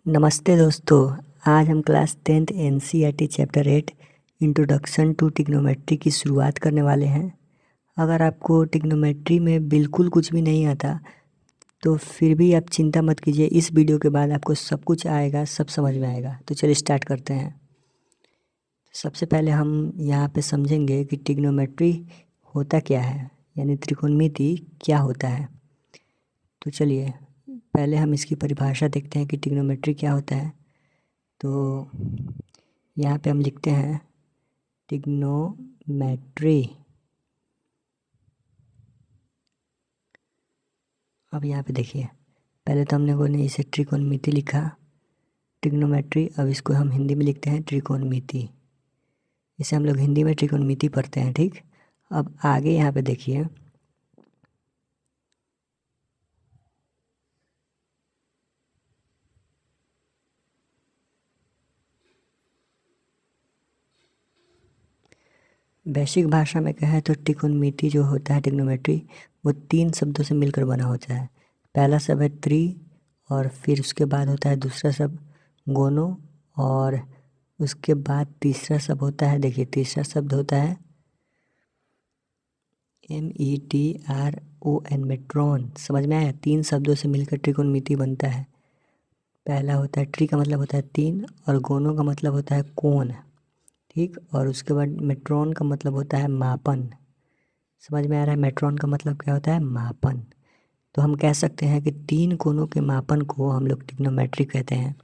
नमस्ते दोस्तों। आज हम class 10th NCERT chapter 8 introduction to trigonometry की शुरुआत करने वाले हैं। अगर आपको ट्रिग्नोमेट्री में बिल्कुल कुछ भी नहीं आता तो फिर भी आप चिंता मत कीजिए, इस वीडियो के बाद आपको सब कुछ आएगा, सब समझ में आएगा। तो चलिए स्टार्ट करते हैं। सबसे पहले हम यहाँ पे समझेंगे कि ट्रिग्नोमेट्री होता क्या है, यानी त्रिकोणमिति क्या होता है। तो चलिए पहले हम इसकी परिभाषा देखते हैं कि ट्रिग्नोमेट्री क्या होता है। तो यहाँ पे हम लिखते हैं ट्रिग्नोमेट्री। अब यहाँ पे देखिए, पहले तो हम लोगों ने इसे त्रिकोणमिति लिखा, ट्रिग्नोमेट्री। अब इसको हम हिंदी में लिखते हैं त्रिकोणमिति। इसे हम लोग हिंदी में त्रिकोणमिति पढ़ते हैं, ठीक। अब आगे यहाँ पे देखिए, वैश्विक भाषा में कहें तो त्रिकोणमिति जो होता है, ट्रिग्नोमेट्री, वो 3 शब्दों से मिलकर बना होता है। पहला शब्द है त्रि, और फिर उसके बाद होता है दूसरा शब्द गोनो, और उसके बाद तीसरा शब्द होता है, देखिए तीसरा शब्द होता है METRON, मेट्रॉन। समझ में आया? 3 शब्दों से मिलकर त्रिकोणमिति बनता है। पहला होता है ट्री का मतलब होता है 3, और गोनो का मतलब होता है कोण, ठीक। और उसके बाद मेट्रॉन का मतलब होता है मापन। समझ में आ रहा है? मेट्रॉन का मतलब क्या होता है? मापन। तो हम कह सकते हैं कि 3 कोणों के मापन को हम लोग ट्रिग्नोमेट्री कहते हैं।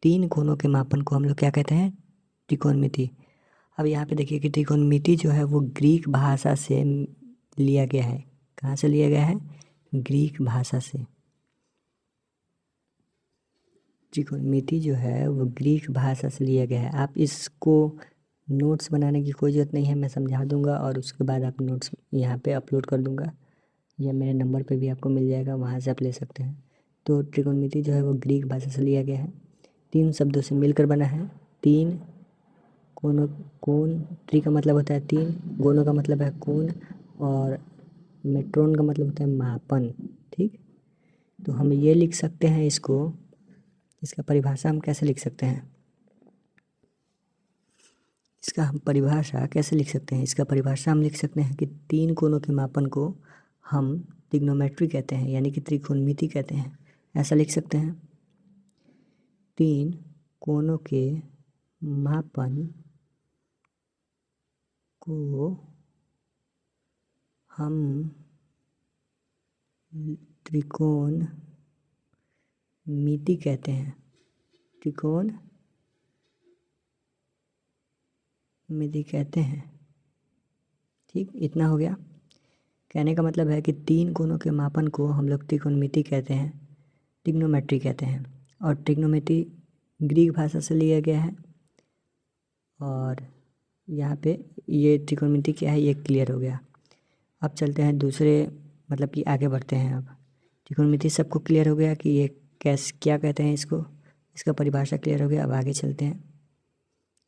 3 कोणों के मापन को हम लोग क्या कहते हैं? त्रिकोणमिति। अब यहाँ पे देखिए कि त्रिकोणमिति जो है वो ग्रीक भाषा से लिया गया है। कहाँ से लिया गया है? ग्रीक भाषा से। त्रिकोणमिति जो है वो ग्रीक भाषा से लिया गया है। आप इसको नोट्स बनाने की कोई ज़रूरत नहीं है, मैं समझा दूंगा और उसके बाद आप नोट्स यहाँ पे अपलोड कर दूंगा, या मेरे नंबर पे भी आपको मिल जाएगा, वहाँ से आप ले सकते हैं। तो त्रिकोणमिति जो है वो ग्रीक भाषा से लिया गया है, 3 शब्दों से मिलकर बना है। 3 कोण, कोण, ट्री का मतलब होता है 3, गोनो का मतलब है कोण, और मेट्रोन का मतलब होता है मापन, ठीक। तो हम ये लिख सकते हैं इसको, इसका परिभाषा हम कैसे लिख सकते हैं? इसका हम परिभाषा कैसे लिख सकते हैं? इसका परिभाषा हम लिख सकते हैं कि 3 कोणों के मापन को हम ट्रिग्नोमेट्री कहते हैं, यानी कि त्रिकोणमिति कहते हैं। ऐसा लिख सकते हैं, 3 कोणों के मापन को हम त्रिकोणमिति कहते हैं। त्रिकोणमिति कहते हैं, ठीक। इतना हो गया। कहने का मतलब है कि 3 कोणों के मापन को हम लोग त्रिकोणमिति कहते हैं, ट्रिग्नोमेट्री कहते हैं। और ट्रिग्नोमेट्री ग्रीक भाषा से लिया गया है, और यहाँ पे ये त्रिकोणमिति क्या है ये क्लियर हो गया। अब चलते हैं दूसरे, मतलब कि आगे बढ़ते हैं। अब त्रिकोणमिति सबको क्लियर हो गया कि ये कैसे क्या कहते हैं इसको, इसका परिभाषा क्लियर हो गया। अब आगे चलते हैं।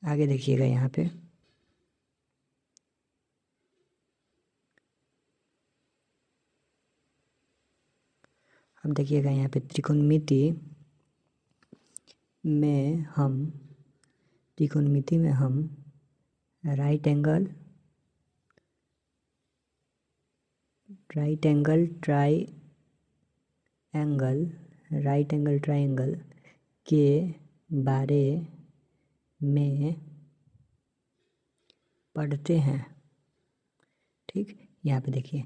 आगे देखिएगा यहाँ पे, अब देखिएगा यहाँ पे त्रिकोणमिति में हम राइट एंगल ट्राइंगल के बारे में पढ़ते हैं, ठीक। यहाँ पे देखिए,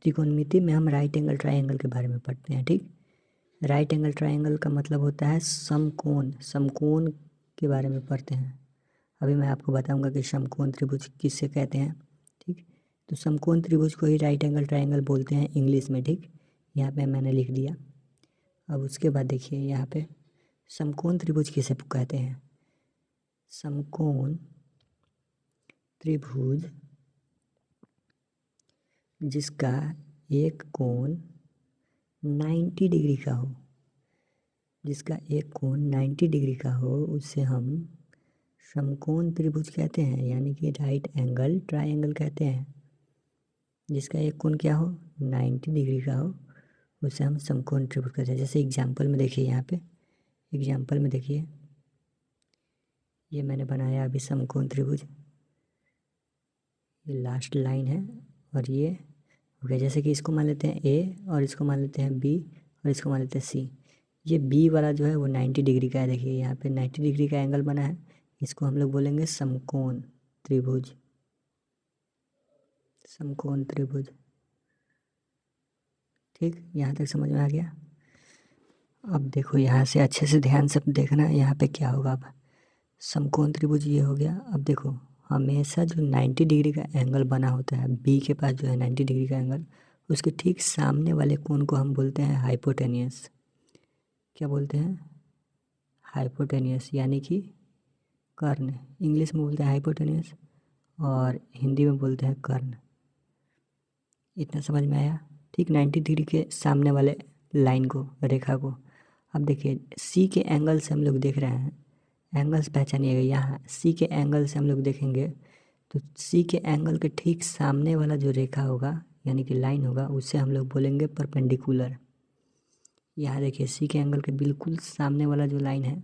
त्रिकोणमिति में हम राइट एंगल ट्राइंगल के बारे में पढ़ते हैं, ठीक। राइट एंगल ट्राइंगल का मतलब होता है समकोण, समकोण के बारे में पढ़ते हैं। अभी मैं आपको बताऊंगा कि समकोण त्रिभुज किससे कहते हैं, ठीक। तो समकोण त्रिभुज को ही राइट एंगल ट्राइंगल बोलते हैं इंग्लिश में, ठीक। यहाँ पे मैंने लिख दिया। अब उसके बाद देखिए यहाँ पे समकोण त्रिभुज किसे कहते हैं? समकोण त्रिभुज जिसका एक कोण 90 डिग्री का हो, जिसका एक कोण 90 डिग्री का हो, उसे हम समकोण त्रिभुज कहते हैं, यानी कि राइट एंगल ट्राइंगल कहते हैं। जिसका एक कोण क्या हो? 90 डिग्री का हो, उसे हम समकोण त्रिभुज कहते हैं। जैसे एग्जाम्पल में देखिए यहाँ पे, एग्जाम्पल में देखिए, ये मैंने बनाया अभी समकोण त्रिभुज, ये लास्ट लाइन है और ये हो गया। जैसे कि इसको मान लेते हैं ए और इसको मान लेते हैं बी और इसको मान लेते हैं सी। ये बी वाला जो है वो 90 डिग्री का है। देखिए यहाँ पे 90 डिग्री का एंगल बना है, इसको हम लोग बोलेंगे समकोण त्रिभुज, समकोण त्रिभुज। ठीक, यहाँ तक समझ में आ गया। अब देखो यहाँ से अच्छे से ध्यान से देखना, यहाँ पे क्या होगा। अब समकोण त्रिभुज ये हो गया। अब देखो हमेशा जो 90 डिग्री का एंगल बना होता है बी के पास जो है 90 डिग्री का एंगल, उसके ठीक सामने वाले कोण को हम बोलते हैं हाइपोटेनियस। क्या बोलते हैं? हाइपोटेनियस, यानी कि कर्ण। इंग्लिश में बोलते हैं हाइपोटेनियस और हिंदी में बोलते हैं कर्ण। इतना समझ में आया? ठीक 90 डिग्री के सामने वाले लाइन को, रेखा को। अब देखिए सी के एंगल से हम लोग देख रहे हैं, एंगल्स पहचानिएगा। यहाँ सी के एंगल से हम लोग देखेंगे तो सी के एंगल के ठीक सामने वाला जो रेखा होगा यानी कि लाइन होगा, उसे हम लोग बोलेंगे परपेंडिकुलर। यहाँ देखिए सी के एंगल के बिल्कुल सामने वाला जो लाइन है,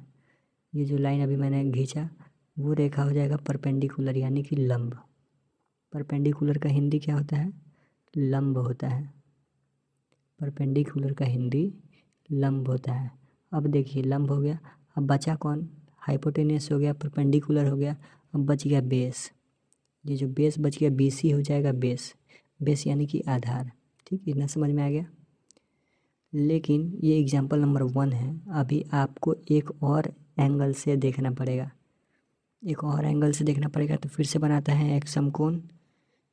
ये जो लाइन अभी मैंने खींचा, वो रेखा हो जाएगा परपेंडिकुलर यानी कि लंब। परपेंडिकुलर का हिंदी क्या होता है? लंब होता है। परपेंडिकुलर का हिंदी लंब होता है। अब देखिए लंब हो गया, अब बचा कौन? हाइपोटेनियस हो गया, परपेंडिकुलर हो गया, अब बच गया बेस। ये जो बेस बच गया BC हो जाएगा बेस। बेस यानी कि आधार। ठीक, इतना समझ में आ गया। लेकिन ये एग्जाम्पल नंबर 1 है, अभी आपको एक और एंगल से देखना पड़ेगा। एक और एंगल से देखना पड़ेगा तो फिर से बनाता है एक समकोण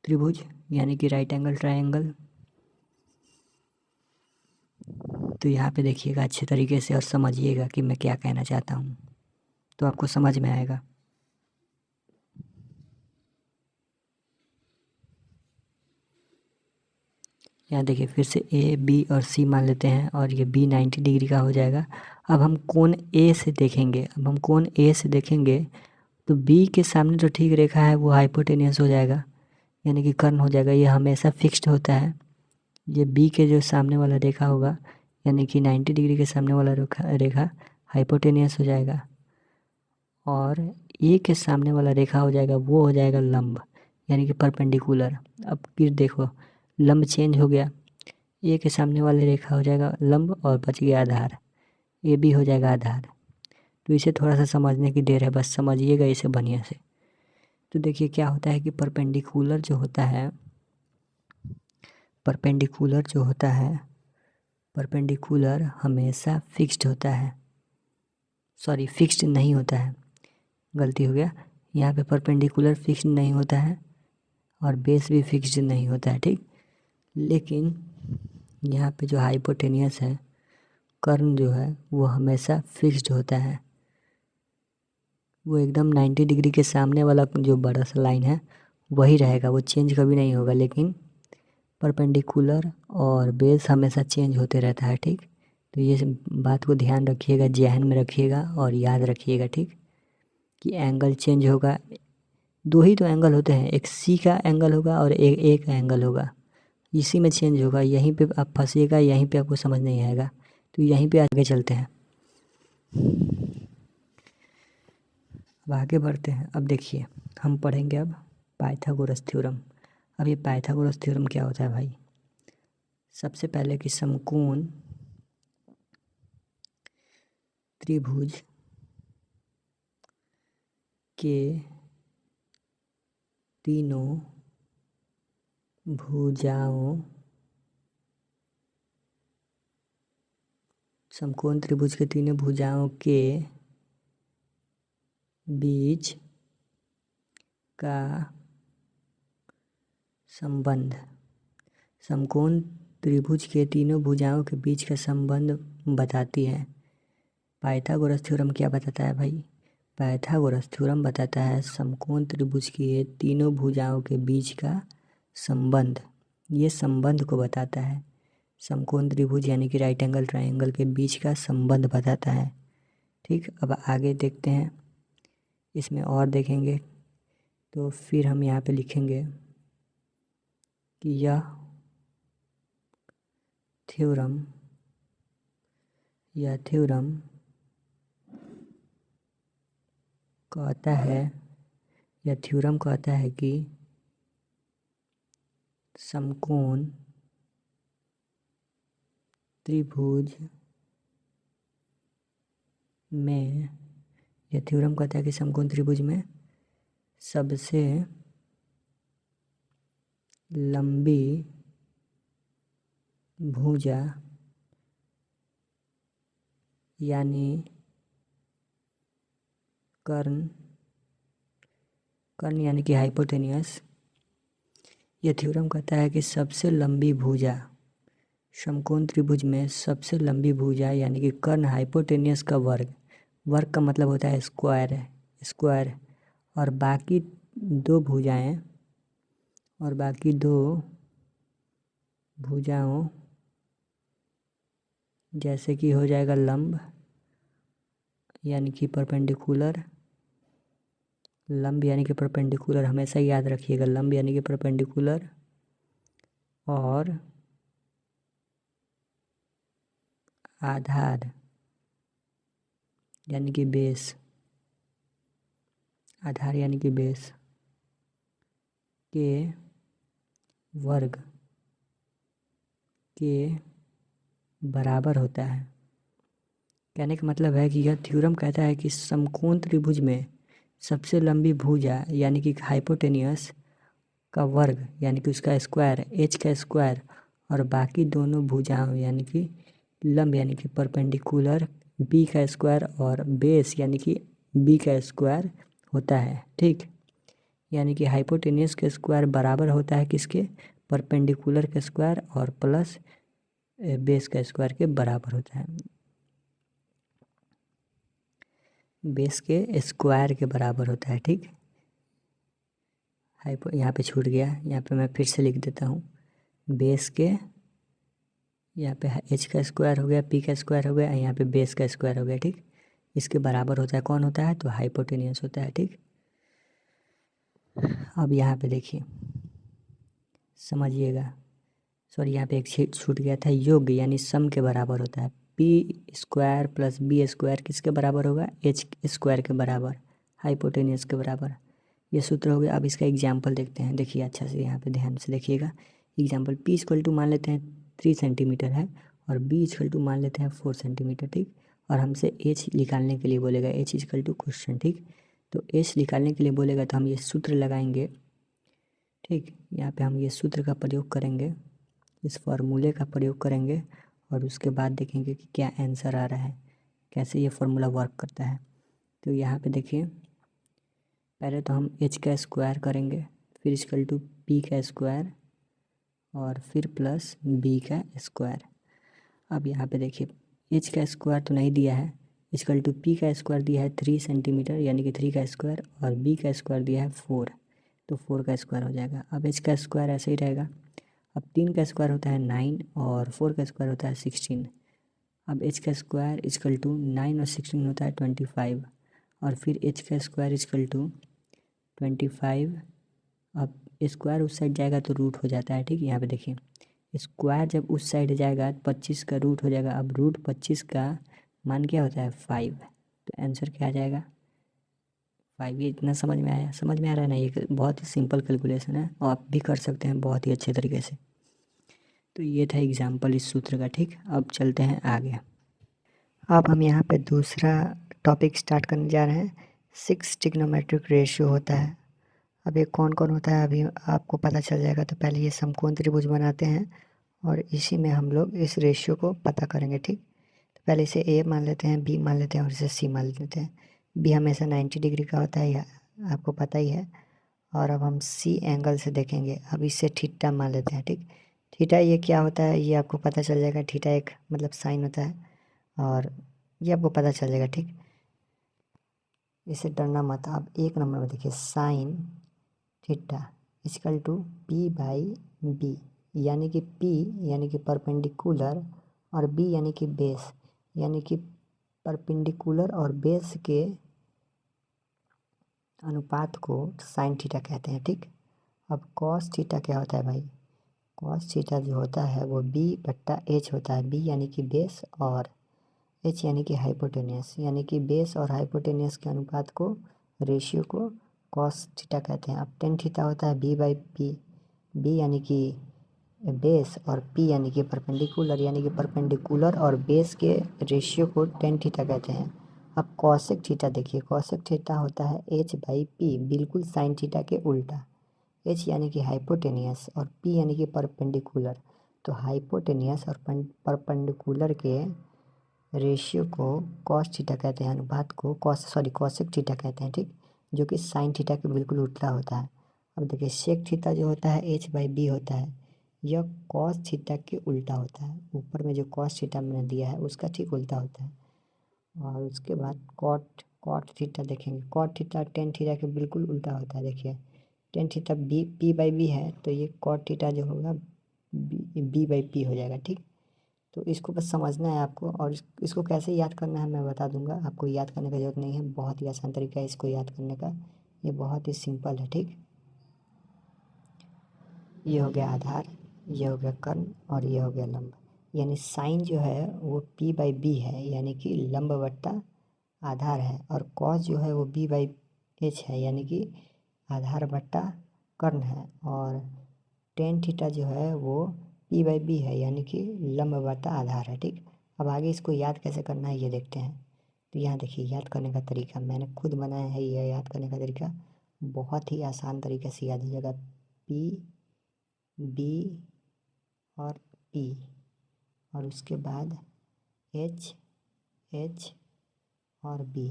त्रिभुज यानी कि राइट एंगल ट्रायंगल। तो यहाँ पे देखिएगा अच्छे तरीके से और समझिएगा कि मैं क्या कहना चाहता हूँ, तो आपको समझ में आएगा। यहाँ देखिए फिर से A B और C मान लेते हैं और ये B 90 डिग्री का हो जाएगा। अब हम कोण A से देखेंगे, अब हम कोण A से देखेंगे तो B के सामने जो ठीक रेखा है वो हाइपोटेनियस हो जाएगा यानी कि कर्ण हो जाएगा। ये हमेशा फिक्स्ड होता है। ये B के जो सामने वाला रेखा होगा यानी कि 90 डिग्री के सामने वाला रेखा हाइपोटेनियस हो जाएगा और A के सामने वाला रेखा हो जाएगा वो हो जाएगा लंब यानी कि परपेंडिकुलर। अब फिर देखो लंब चेंज हो गया, ए के सामने वाले रेखा हो जाएगा लंब और बच गया आधार, ए भी हो जाएगा आधार। तो इसे थोड़ा सा समझने की देर है, बस समझिएगा इसे बढ़िया से। तो देखिए क्या होता है कि परपेंडिकुलर जो होता है, परपेंडिकुलर जो होता है, परपेंडिकुलर हमेशा फिक्स्ड होता है। सॉरी, फिक्स्ड नहीं होता है, गलती हो गया। यहाँ पे परपेंडिकुलर फिक्स्ड नहीं होता है और बेस भी फिक्स्ड नहीं होता है। ठीक, लेकिन यहाँ पे जो हाइपोटेनियस है, कर्ण जो है वो हमेशा फिक्स्ड होता है। वो एकदम 90 डिग्री के सामने वाला जो बड़ा सा लाइन है वही रहेगा, वो चेंज कभी नहीं होगा। लेकिन परपेंडिकुलर और बेस हमेशा चेंज होते रहता है। ठीक, तो ये बात को ध्यान रखिएगा, ज़हन में रखिएगा और याद रखिएगा। ठीक, कि एंगल चेंज होगा। दो ही तो एंगल होते हैं, एक सी का एंगल होगा और एक एंगल होगा, इसी में चेंज होगा। यहीं पे आप फंसिएगा, यहीं पे आपको समझ नहीं आएगा। तो यहीं पे आगे चलते हैं, अब आगे बढ़ते हैं। अब देखिए हम पढ़ेंगे अब पाइथागोरस थ्योरम। अब ये पाइथागोरस थ्योरम क्या होता है भाई? सबसे पहले कि समकोण त्रिभुज के तीनों भुजाओं, समकोण त्रिभुज के तीनों भुजाओं के बीच का संबंध, समकोण त्रिभुज के तीनों भुजाओं के बीच का संबंध बताती है। पाइथागोरस थ्योरम क्या बताता है भाई? पाइथागोरस थ्योरम बताता है समकोण त्रिभुज के तीनों भुजाओं के बीच का संबंध, ये संबंध को बताता है। समकोण त्रिभुज यानी कि राइट एंगल ट्रायंगल के बीच का संबंध बताता है। ठीक, अब आगे देखते हैं, इसमें और देखेंगे तो फिर हम यहाँ पे लिखेंगे कि यह थ्योरम कहता है या थ्योरम कहता है कि समकोण त्रिभुज में, यह थ्योरम कहता है कि समकोण त्रिभुज में सबसे लंबी भुजा यानी कर्ण यानी कि हाइपोटेनियस, यह थ्योरम कहता है कि सबसे लंबी भुजा, समकोण त्रिभुज में सबसे लंबी भुजा यानी कि कर्ण हाइपोटेनियस का वर्ग का मतलब होता है स्क्वायर, और बाकी दो भुजाओं जैसे कि हो जाएगा लंब यानी कि परपेंडिकुलर, हमेशा याद रखिएगा, लंब यानी कि परपेंडिकुलर, और आधार यानी कि बेस, के वर्ग के बराबर होता है। कहने का मतलब है कि यह थ्योरम कहता है कि समकोण त्रिभुज में सबसे लंबी भुजा यानी कि हाइपोटेनियस का वर्ग यानी कि उसका स्क्वायर, h का स्क्वायर, और बाकी दोनों भुजाओं यानी कि लंब यानी कि परपेंडिकुलर b का स्क्वायर, और बेस यानी कि b का स्क्वायर होता है। ठीक, यानी कि हाइपोटेनियस के स्क्वायर बराबर होता है किसके, परपेंडिकुलर के स्क्वायर, और प्लस बेस का स्क्वायर के बराबर होता है, बेस के स्क्वायर के बराबर होता है। ठीक, यहाँ पे छूट गया, यहाँ पे मैं फिर से लिख देता हूँ, बेस के, यहाँ पे h का स्क्वायर हो गया, p का स्क्वायर हो गया, यहाँ पे बेस का स्क्वायर हो गया। ठीक, इसके बराबर होता है, कौन होता है, तो हाइपोटेनियस होता है। ठीक, अब यहाँ पे देखिए समझिएगा, सॉरी यहाँ पे एक छूट गया था, योग यानी सम के बराबर होता है, p square plus b square किसके बराबर होगा, h स्क्वायर के बराबर, हाइपोटेनियस के बराबर, ये सूत्र हो गया। अब इसका एग्जाम्पल देखते हैं, देखिए अच्छा से यहाँ पे ध्यान से देखिएगा। एग्जाम्पल p इक्वल टू मान लेते हैं 3 सेंटीमीटर है, और b इक्वल टू मान लेते हैं 4 सेंटीमीटर। ठीक, और हमसे h निकालने के लिए बोलेगा, h इक्वल टू क्वेश्चन। ठीक, तो h निकालने के लिए बोलेगा तो हम ये सूत्र लगाएंगे। ठीक, यहाँ पे हम ये सूत्र का प्रयोग करेंगे, इस फार्मूले का प्रयोग करेंगे, और उसके बाद देखेंगे कि क्या आंसर आ रहा है, कैसे ये फार्मूला वर्क करता है। तो यहाँ पे देखिए, पहले तो हम h का स्क्वायर करेंगे, फिर इक्वल टू p का स्क्वायर, और फिर प्लस b का स्क्वायर। अब यहाँ पे देखिए h का स्क्वायर तो नहीं दिया है, इक्वल टू p का स्क्वायर दिया है 3 सेंटीमीटर यानी कि 3 का स्क्वायर, और b का स्क्वायर दिया है 4, तो 4 का स्क्वायर हो जाएगा। अब h का स्क्वायर ऐसे ही रहेगा। अब 3 का स्क्वायर होता है 9, और 4 का स्क्वायर होता है 16। अब h का स्क्वायर इक्वल टू 9 और 16 होता है 25, और फिर h का स्क्वायर इक्वल टू 25। अब स्क्वायर उस साइड जाएगा तो रूट हो जाता है। ठीक, यहाँ पे देखिए स्क्वायर जब उस साइड जाएगा 25 का रूट हो जाएगा। अब रूट 25 का मान क्या होता है, 5, तो आंसर क्या आ जाएगा, 5। ये इतना समझ में आया, समझ में आ रहा है ना, ये बहुत ही सिंपल कैलकुलेशन है, और आप भी कर सकते हैं बहुत ही अच्छे तरीके से। तो ये था एग्जाम्पल इस सूत्र का। ठीक, अब चलते हैं आगे। अब हम यहाँ पे दूसरा टॉपिक स्टार्ट करने जा रहे हैं। 6 ट्रिग्नोमेट्रिक रेशियो होता है। अब ये कौन कौन होता है अभी आपको पता चल जाएगा। तो पहले ये समकोण त्रिभुज बनाते हैं, और इसी में हम लोग इस रेशियो को पता करेंगे। ठीक, तो पहले इसे ए मान लेते हैं, बी मान लेते हैं, और इसे सी मान लेते हैं। बी हमेशा 90 डिग्री का होता है, यह आपको पता ही है। और अब हम सी एंगल से देखेंगे। अब इसे थीटा मान लेते हैं। ठीक, थीटा ये क्या होता है ये आपको पता चल जाएगा। थीटा एक मतलब साइन होता है, और ये आपको पता चल जाएगा। ठीक, इसे डरना मत। अब 1 नंबर में देखिए, sine theta equal to P by B, यानी कि पी यानी कि परपेंडिकुलर, और बी यानी कि बेस, यानी कि परपेंडिकुलर और बेस के अनुपात को साइन थीटा कहते हैं। ठीक, अब कॉस थीटा क्या होता है भाई, कॉस थीटा जो होता है वो बी बट्टा एच होता है। बी यानी कि बेस, और एच यानी कि हाइपोटेनियस, यानी कि बेस और हाइपोटेनियस के अनुपात को रेशियो को कॉस थीटा कहते हैं। अब टेन थीटा होता है बी बाई पी, बी यानी कि बेस और पी यानी कि परपेंडिकुलर, यानी कि परपेंडिकुलर और बेस के रेशियो को टेन थीटा कहते हैं। अब कॉसेक थीटा देखिए, कॉसेक थीटा होता है एच बाई पी, बिल्कुल साइन थीटा के उल्टा। एच यानी कि हाइपोटेनियस और पी यानी कि परपेंडिकुलर, तो हाइपोटेनियस और परपेंडिकुलर के रेशियो को कॉस थीटा कहते हैं, अनुपात को कॉसेक थीटा कहते हैं, ठीक, जो कि साइन थीटा के बिल्कुल उल्टा होता है। अब देखिए सेक थीटा जो होता है एच बाई बी होता है, यह कॉस थीटा के उल्टा होता है। ऊपर में जो कॉस थीटा मैंने दिया है उसका ठीक उल्टा होता है। और उसके बाद कॉट कॉट थीटा देखेंगे, कॉट थीटा टेन थीटा के बिल्कुल उल्टा होता है। देखिए tan theta B P by B है, तो ये कॉट थीटा जो होगा बी बाई पी हो जाएगा, ठीक। तो इसको बस समझना है आपको, और इसको कैसे याद करना है मैं बता दूंगा। आपको याद करने की ज़रूरत नहीं है, बहुत ही आसान तरीका है इसको याद करने का, ये बहुत ही सिंपल है, ठीक। ये हो गया आधार, ये हो गया कर्ण और ये हो गया लंब। यानी साइन जो है वो पी बाई बी है, यानी कि लंब बट्टा आधार है, और कॉस जो है वो बी बाई एच है, यानी कि आधार बट्टा कर्ण है, और टेन थीटा जो है वो पी बाई बी है, यानी कि लंब बट्टा आधार है, ठीक। अब आगे इसको याद कैसे करना है ये देखते हैं। तो यहाँ देखिए याद करने का तरीका मैंने खुद बनाया है, यह याद करने का तरीका बहुत ही आसान तरीके से याद हो जाएगा। पी बी और पी, और उसके बाद एच एच और बी।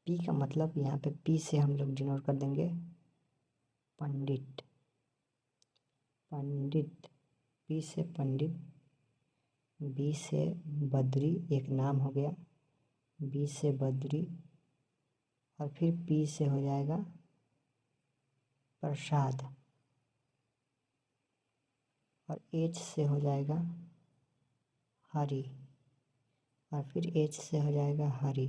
पी का मतलब यहाँ पे पी से हम लोग डिनोट कर देंगे पंडित, पंडित, पी से पंडित, बी से बद्री, एक नाम हो गया, बी से बद्री, और फिर पी से हो जाएगा प्रसाद, और एच से हो जाएगा हरि, और फिर एच से हो जाएगा हरि,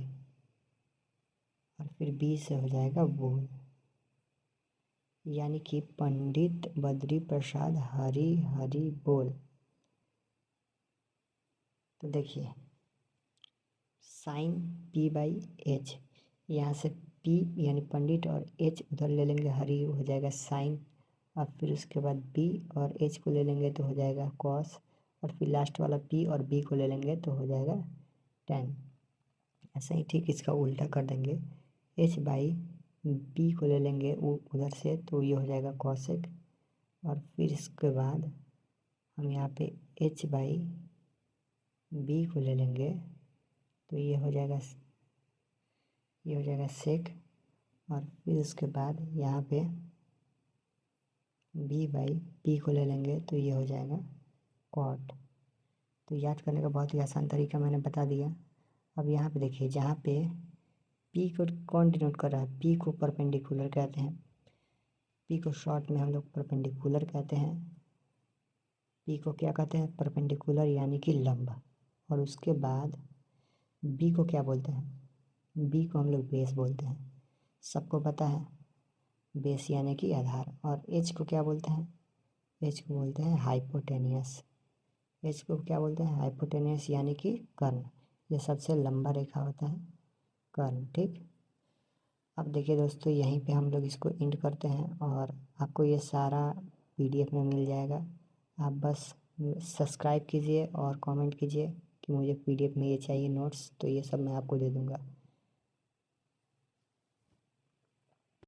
और फिर बी से हो जाएगा बोल, यानी कि पंडित बद्री प्रसाद हरि हरि बोल। तो देखिए साइन पी बाई एच, यहाँ से पी यानी पंडित और एच उधर ले लेंगे, हरि हो जाएगा साइन, और फिर उसके बाद बी और एच को ले लेंगे तो हो जाएगा कॉस, और फिर लास्ट वाला पी और बी को ले लेंगे तो हो जाएगा टेन। ऐसा ही ठीक इसका उल्टा कर देंगे, एच बाई बी को ले लेंगे उधर से तो ये हो जाएगा कॉसेक, और फिर इसके बाद हम यहाँ पे एच बाई बी को ले लेंगे तो ये हो जाएगा सेक, और फिर उसके बाद यहाँ पे बी बाई पी को ले लेंगे तो ये हो जाएगा कॉट। तो याद करने का बहुत ही आसान तरीका मैंने बता दिया। अब यहाँ पे देखिए जहाँ पे पी को कौन डिनोट कर रहा है, पी को परपेंडिकुलर कहते हैं, पी को शॉर्ट में हम लोग परपेंडिकुलर कहते हैं, पी को क्या कहते हैं परपेंडिकुलर यानी कि लंब, और उसके बाद बी को क्या बोलते हैं, बी को हम लोग बेस बोलते हैं, सबको पता है बेस यानी कि आधार। और एच को क्या बोलते हैं, एच को बोलते हैं हाइपोटेनियस, एच को क्या बोलते हैं हाइपोटेनियस यानी कि कर्ण, ये सबसे लंबा रेखा होता है कर्ण, ठीक। अब देखिए दोस्तों यहीं पे हम लोग इसको एंड करते हैं, और आपको ये सारा पीडीएफ में मिल जाएगा। आप बस सब्सक्राइब कीजिए और कमेंट कीजिए कि मुझे पीडीएफ में ये चाहिए नोट्स, तो ये सब मैं आपको दे दूँगा।